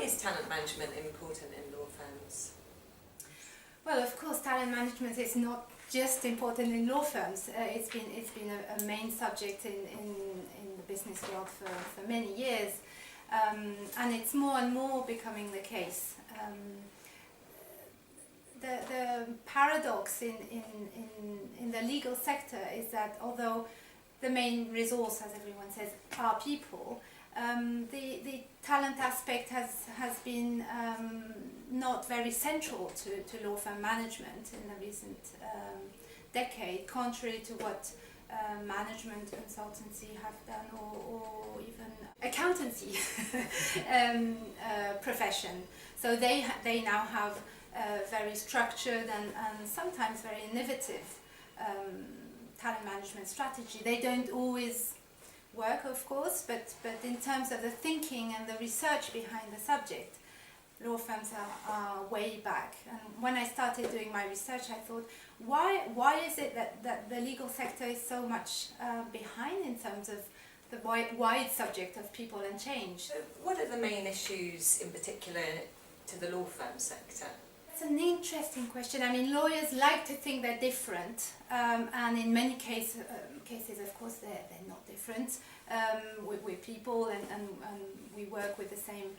is talent management important in law firms? Well, of course, talent management is not just important in law firms. It's been a main subject in the business world for many years, and it's more and more becoming the case. The paradox in the legal sector is that although the main resource, as everyone says, are people, the talent aspect has been not very central to law firm management in the recent decade, contrary to what management consultancy have done, or even accountancy profession. So they now have a very structured and sometimes very innovative talent management strategy. They don't always work, of course, but in terms of the thinking and the research behind the subject, law firms are way back. And when I started doing my research, I thought, why is it that the legal sector is so much behind in terms of the wide subject of people and change? So what are the main issues in particular to the law firm sector? It's an interesting question. I mean, lawyers like to think they're different, and in many cases, of course, they're not different. We're people, and we work with the same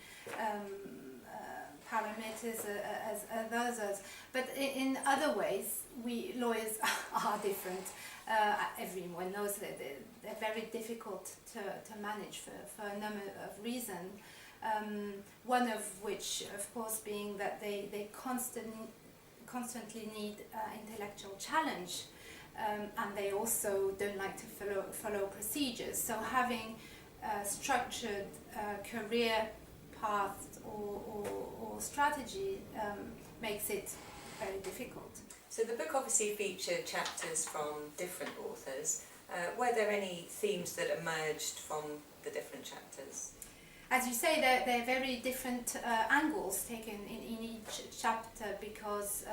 parameters as others. But in other ways, we lawyers are different. Everyone knows that they're very difficult to manage for a number of reasons. One of which, of course, being that they constantly need intellectual challenge, and they also don't like to follow procedures. So having a structured career path or strategy makes it very difficult. So the book obviously featured chapters from different authors. Were there any themes that emerged from the different chapters? As you say, they're very different angles taken in each chapter, because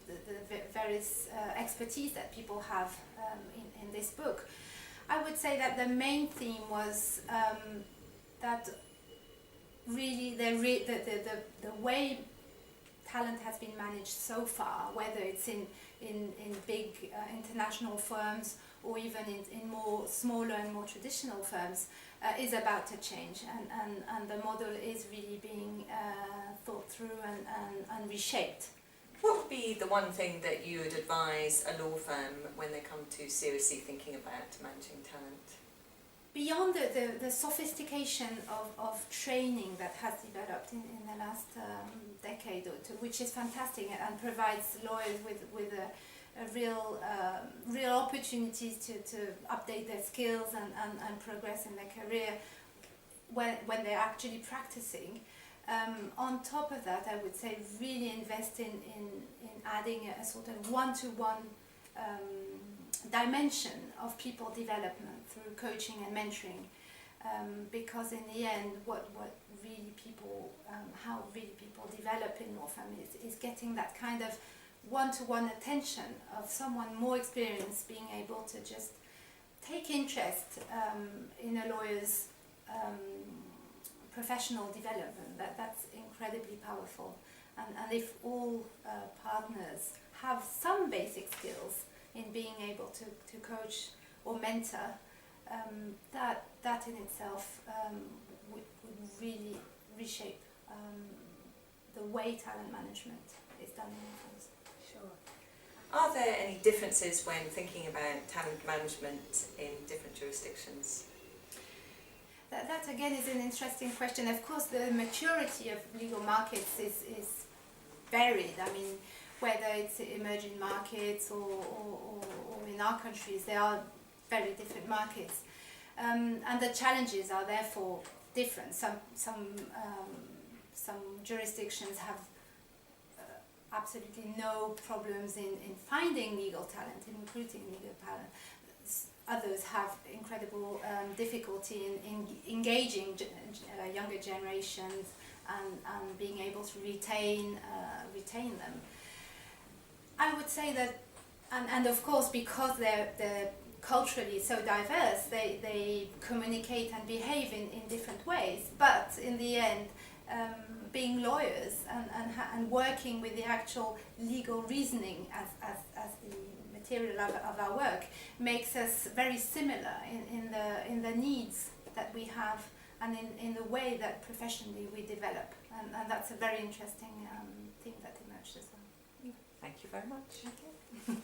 the various expertise that people have in this book. I would say that the main theme was that really the way talent has been managed so far, whether it's in big international firms or even in more smaller and more traditional firms, is about to change, and the model is really being thought through and reshaped. What would be the one thing that you would advise a law firm when they come to seriously thinking about managing talent? Beyond the sophistication of training that has developed in the last decade or two, which is fantastic and provides lawyers with a real opportunities to update their skills and progress in their career when they're actually practicing. On top of that, I would say really invest in adding a sort of one-to-one dimension of people development through coaching and mentoring, because in the end, what really people, how really people develop in law firm is getting that kind of one-to-one attention of someone more experienced being able to just take interest in a lawyer's professional development. That's incredibly powerful, and if all partners have some basic skills in being able to coach or mentor, that in itself would really reshape the way talent management is done in law firms. Sure. Are there any differences when thinking about talent management in different jurisdictions? That again is an interesting question. Of course, the maturity of legal markets is varied. I mean, whether it's emerging markets or in our countries, they are very different markets, and the challenges are therefore different. Some jurisdictions have absolutely no problems in finding legal talent, in recruiting legal talent. Others have incredible difficulty in engaging younger generations and being able to retain them. I would say that, and of course, because they're culturally so diverse, they communicate and behave in different ways. But in the end, being lawyers and working with the actual legal reasoning as the material of our work makes us very similar in the needs that we have and in the way that professionally we develop, and that's a very interesting thing that emerged as well. Thank you very much. Okay.